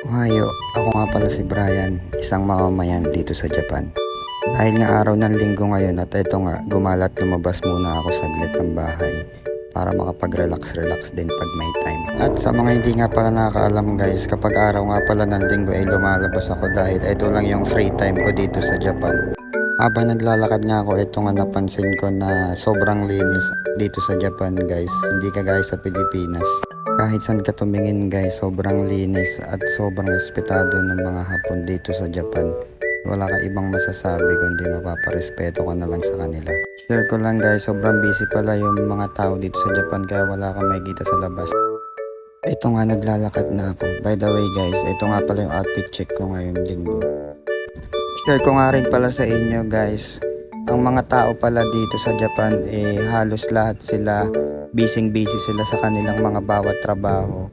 Ohayo, ako nga pala si Brian, isang mamamayan dito sa Japan. Dahil nga araw ng linggo ngayon at eto nga, gumalat lumabas muna ako saglit ng bahay para makapag-relax din pag may time. At sa mga hindi nga pala nakakaalam guys, kapag araw nga pala ng linggo ay lumalabas ako dahil ito lang yung free time ko dito sa Japan. Habang naglalakad nga ako, ito nga napansin ko na sobrang linis dito sa Japan guys, hindi kagaya sa Pilipinas. Kahit saan ka tumingin guys, sobrang linis at sobrang respetado ng mga Hapon dito sa Japan. Wala ka ibang masasabi kundi mapaparespeto ka na lang sa kanila. Share ko lang guys, sobrang busy pala yung mga tao dito sa Japan kaya wala kang makikita sa labas. Ito nga naglalakad na ako. By the way guys, ito nga pala yung outfit check ko ngayong linggo. Share ko nga rin pala sa inyo guys, ang mga tao pala dito sa Japan halos lahat sila busy sila sa kanilang mga bawat trabaho.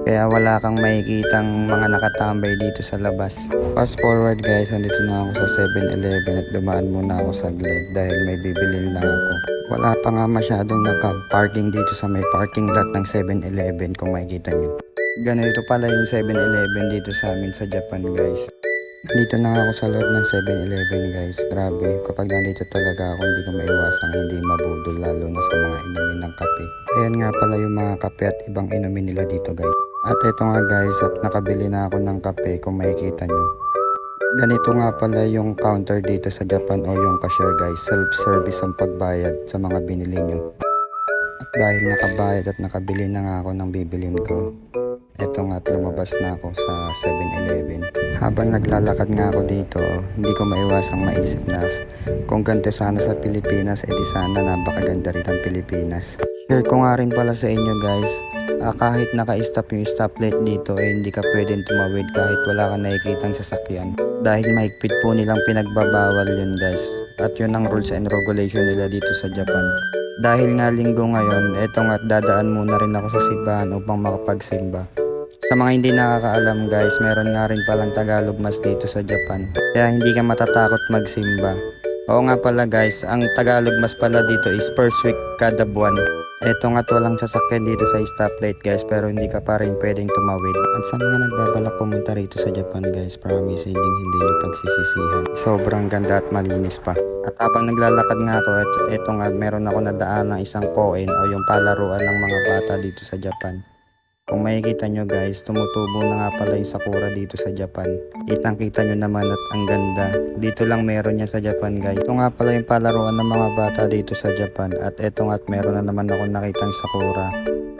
Kaya wala kang makikitang mga nakatambay dito sa labas. Fast forward guys, andito na ako sa 7-Eleven at dumaan muna ako saglit dahil may bibilin lang ako. Wala pa nga masyadong naka-parking dito sa may parking lot ng 7-Eleven kung makikita nyo. Ganito pala yung 7-Eleven dito sa amin sa Japan guys. Nandito na ako sa loob ng 7-Eleven guys. Grabe, kapag nandito talaga ako hindi ko maiwasang hindi mabudol lalo na sa mga inumin ng kape. Ayan nga pala yung mga kape at ibang inumin nila dito guys. At eto nga guys, at nakabili na ako ng kape kung makikita nyo. Ganito nga pala yung counter dito sa Japan o yung cashier guys. Self-service ang pagbayad sa mga binili nyo. At dahil nakabayad at nakabili na nga ako ng bibilin ko, eto nga at lumabas na ako sa 7-Eleven. Habang naglalakad nga ako dito, hindi ko maiwasang maisip na kung ganito sana sa Pilipinas, edi sana napakaganda rin ang Pilipinas. Share ko nga rin pala sa inyo guys, kahit naka-stop yung stoplight dito hindi ka pwedeng tumawid kahit wala kang nakikitang sasakyan. Dahil mahigpit po nilang pinagbabawal yun guys. At yun ang rules and regulation nila dito sa Japan. Dahil nga linggo ngayon, eto nga dadaan muna rin ako sa simbahan upang makapagsimba. Sa mga hindi nakakaalam guys, meron nga rin palang Tagalog Mass dito sa Japan. Kaya hindi ka matatakot magsimba. Oo nga pala guys, ang Tagalog Mass pala dito is first week kada buwan. Eto nga't walang sasakyan dito sa stoplight guys, pero hindi ka pa rin pwedeng tumawid. At sa mga nagbabalak pumunta rito sa Japan guys, promise hindi nyo pagsisisihan. Sobrang ganda at malinis pa. At habang naglalakad nga ako, eto nga meron ako nadaan ng isang koin o yung palaruan ng mga bata dito sa Japan. Kung makikita nyo guys, tumutubo na nga pala yung sakura dito sa Japan. Kitang-kita nyo naman at ang ganda. Dito lang meron yan sa Japan guys. Ito nga pala yung palaruan ng mga bata dito sa Japan. At eto nga at meron na naman ako nakitang sakura.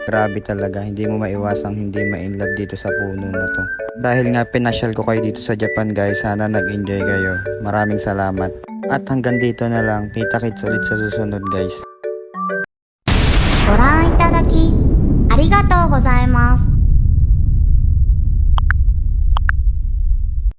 Grabe talaga, hindi mo maiwasang hindi ma-inlove dito sa puno na to. Dahil nga pinasyal ko kayo dito sa Japan guys, sana nag-enjoy kayo. Maraming salamat. At hanggang dito na lang, kita-kits ulit sa susunod guys.